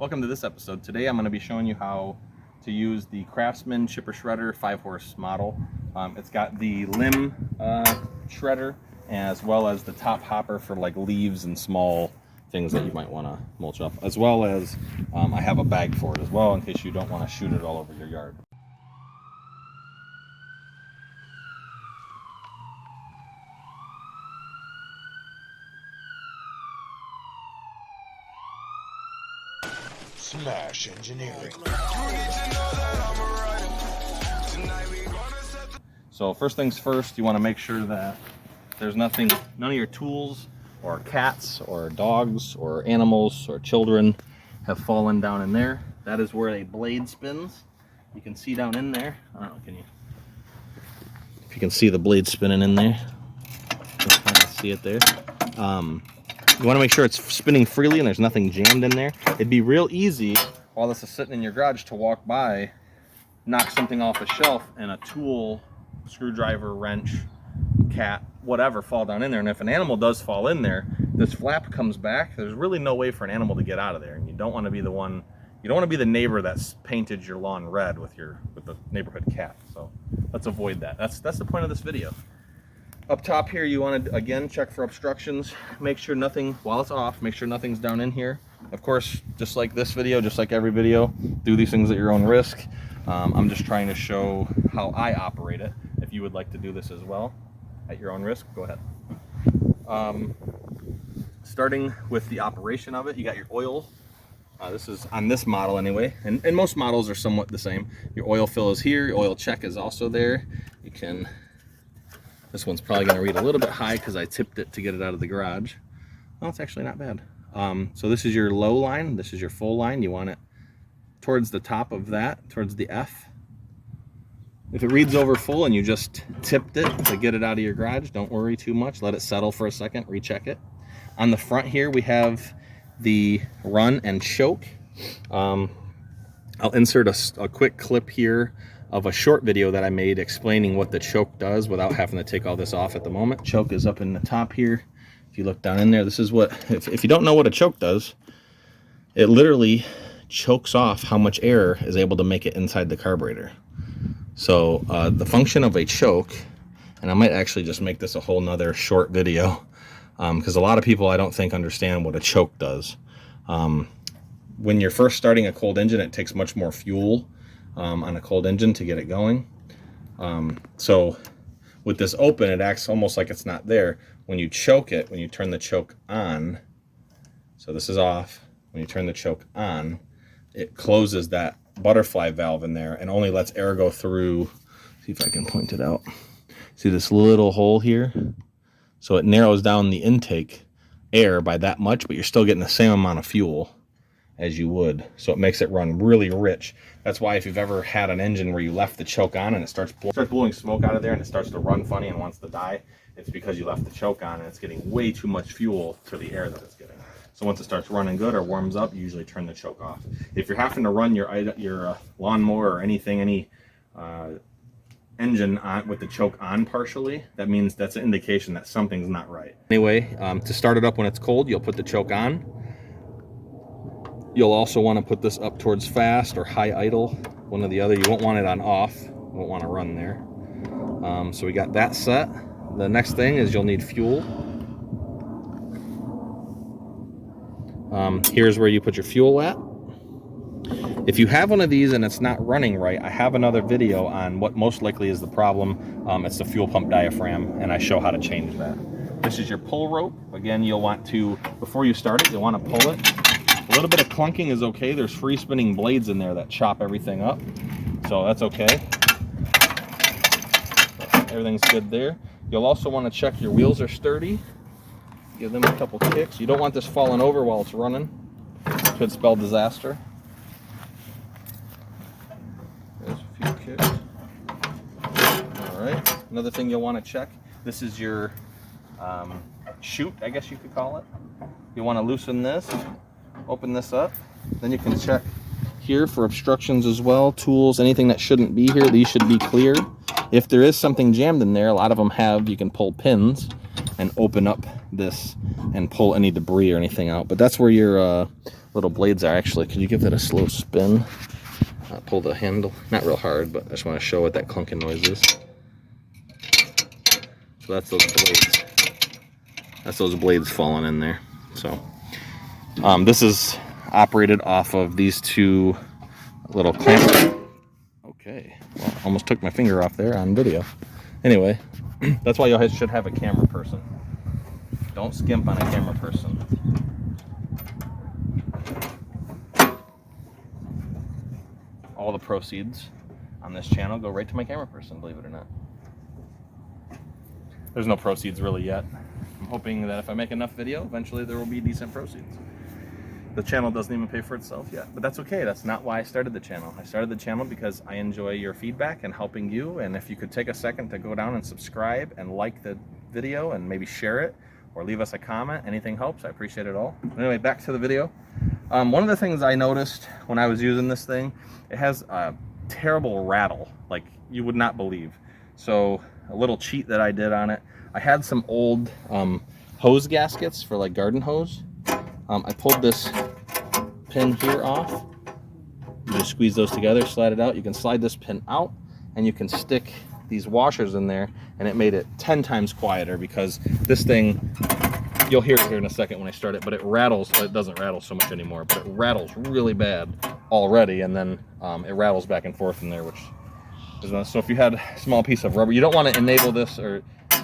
Welcome to this episode. Today I'm going to be showing you how to use the Craftsman Chipper Shredder 5-horse model. It's got the limb shredder as well as the top hopper for like leaves and small things that you might want to mulch up, as well as I have a bag for it as well in case you don't want to shoot it all over your yard. Smash engineering. So first things first, you want to make sure that there's none of your tools or cats or dogs or animals or children have fallen down in there. That is where a blade spins. You can see down in there. I don't know, if you can see the blade spinning in there. Just kind of see it there. You want to make sure it's spinning freely and there's nothing jammed in there. It'd be real easy while this is sitting in your garage to walk by, knock something off a shelf, and a tool, screwdriver, wrench, cat, whatever, fall down in there. And if an animal does fall in there, this flap comes back. There's really no way for an animal to get out of there. And you don't want to be the one, you don't want to be the neighbor that's painted your lawn red with the neighborhood cat. So let's avoid that. That's the point of this video. Up top here, you want to, again, check for obstructions. Make sure nothing, while it's off, make sure nothing's down in here. Of course, just like this video, just like every video, do these things at your own risk. I'm just trying to show how I operate it. If you would like to do this as well, at your own risk, go ahead. Starting with the operation of it, you got your oil. This is on this model anyway, and most models are somewhat the same. Your oil fill is here, your oil check is also there. You can... This one's probably going to read a little bit high because I tipped it to get it out of the garage. Well, it's actually not bad. So this is your low line. This is your full line. You want it towards the top of that, towards the F. If it reads over full and you just tipped it to get it out of your garage, don't worry too much. Let it settle for a second. Recheck it. On the front here, we have the run and choke. I'll insert a quick clip here of a short video that I made explaining what the choke does without having to take all this off at the moment. Choke is up in the top here. If you look down in there, this is what, if you don't know what a choke does, it literally chokes off how much air is able to make it inside the carburetor. So the function of a choke, and I might actually just make this a whole nother short video, because a lot of people I don't think understand what a choke does. When you're first starting a cold engine, it takes much more fuel on a cold engine to get it going. So with this open, it acts almost like it's not there. When you choke it, when you turn the choke on, so this is off, when you turn the choke on, it closes that butterfly valve in there and only lets air go through. See if I can point it out. See this little hole here? So it narrows down the intake air by that much, but you're still getting the same amount of fuel as you would. So it makes it run really rich. That's why if you've ever had an engine where you left the choke on and it starts blowing smoke out of there and it starts to run funny and wants to die, it's because you left the choke on and it's getting way too much fuel for the air that it's getting. So once it starts running good or warms up, you usually turn the choke off. If you're having to run your lawnmower or anything, any engine on with the choke on partially, that means that's an indication that something's not right. Anyway, to start it up when it's cold, you'll put the choke on. You'll also want to put this up towards fast or high idle, one or the other. You won't want it on off. You won't want to run there. So we got that set. The next thing is you'll need fuel. Here's where you put your fuel at. If you have one of these and it's not running right, I have another video on what most likely is the problem. It's the fuel pump diaphragm, and I show how to change that. This is your pull rope. Again, you'll want to, before you start it, you'll want to pull it. A little bit of clunking is okay. There's free spinning blades in there that chop everything up, so that's okay. Everything's good there. You'll also want to check your wheels are sturdy. Give them a couple kicks. You don't want this falling over while it's running. Could spell disaster. There's a few kicks. All right. Another thing you'll want to check. This is your chute, I guess you could call it. You want to loosen this. Open this up, then you can check here for obstructions as well, tools, anything that shouldn't be here. These should be cleared. If there is something jammed in there, a lot of them have, you can pull pins and open up this and pull any debris or anything out. But that's where your little blades are. Actually, could you give that a slow spin? Pull the handle, not real hard, but I just want to show what that clunking noise is. So that's those blades. That's those blades falling in there. So this is operated off of these two little clamps. Okay, well, almost took my finger off there on video. Anyway, that's why you should have a camera person. Don't skimp on a camera person. All the proceeds on this channel go right to my camera person, believe it or not. There's no proceeds really yet. I'm hoping that if I make enough video, eventually there will be decent proceeds. The channel doesn't even pay for itself yet, but that's okay. That's not why I started the channel. I started the channel because I enjoy your feedback and helping you, and if you could take a second to go down and subscribe and like the video and maybe share it or leave us a comment, anything helps. I appreciate it all. Anyway, back to the video. One of the things I noticed when I was using this thing, it has a terrible rattle, like you would not believe. So a little cheat that I did on it, I had some old hose gaskets for like garden hose. I pulled this pin here off. You just squeeze those together, slide it out. You can slide this pin out and you can stick these washers in there, and it made it 10 times quieter because this thing, you'll hear it here in a second when I start it, but it rattles. It doesn't rattle so much anymore, but it rattles really bad already, and then it rattles back and forth in there, which is nice. So if you had a small piece of rubber, you don't want to enable this or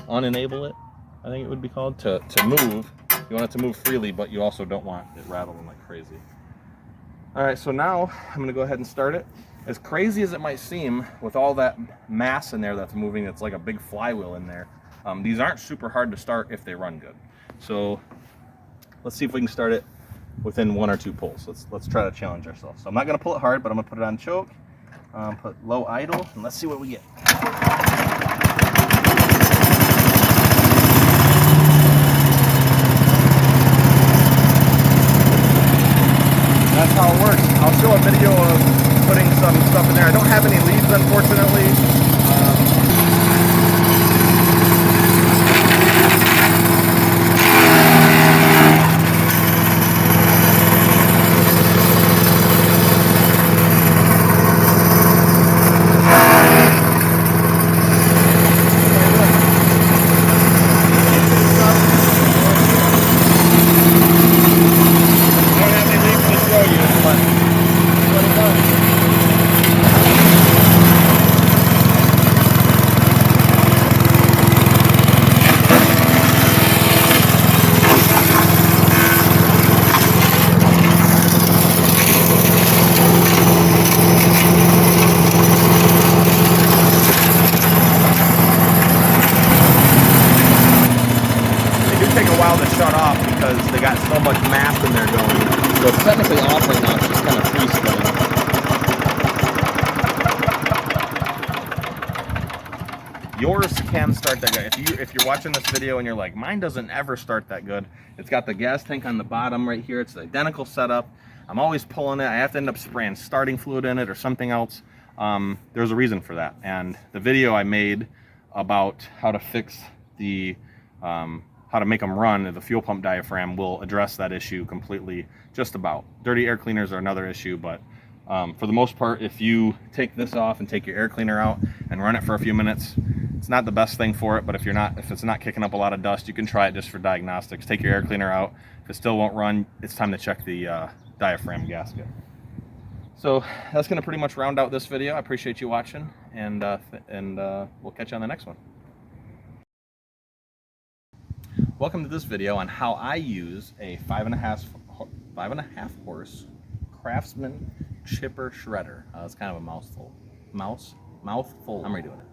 unenable it, I think it would be called, to move. You want it to move freely, but you also don't want it rattling like crazy. All right, so now I'm going to go ahead and start it. As crazy as it might seem, with all that mass in there that's moving, it's like a big flywheel in there. These aren't super hard to start if they run good. So let's see if we can start it within 1 or 2 pulls. Let's try to challenge ourselves. So I'm not going to pull it hard, but I'm going to put it on choke, put low idle, and let's see what we get. That's how it works. I'll show a video of putting some stuff in there. I don't have any leads, unfortunately. To shut off because they got so much mass in there going. So it's technically off right now, it's just kind of free spinning. Yours can start that good. If you're watching this video and you're like, mine doesn't ever start that good. It's got the gas tank on the bottom right here. It's the identical setup. I'm always pulling it. I have to end up spraying starting fluid in it or something else. There's a reason for that. And the video I made about how to fix the how to make them run, the fuel pump diaphragm, will address that issue completely, just about. Dirty air cleaners are another issue, but for the most part, if you take this off and take your air cleaner out and run it for a few minutes, it's not the best thing for it, but if it's not kicking up a lot of dust, you can try it just for diagnostics. Take your air cleaner out. If it still won't run, it's time to check the diaphragm gasket. So that's gonna pretty much round out this video. I appreciate you watching, and we'll catch you on the next one. Welcome to this video on how I use a 5.5 horse Craftsman chipper shredder. It's kind of a mouthful. I'm redoing it.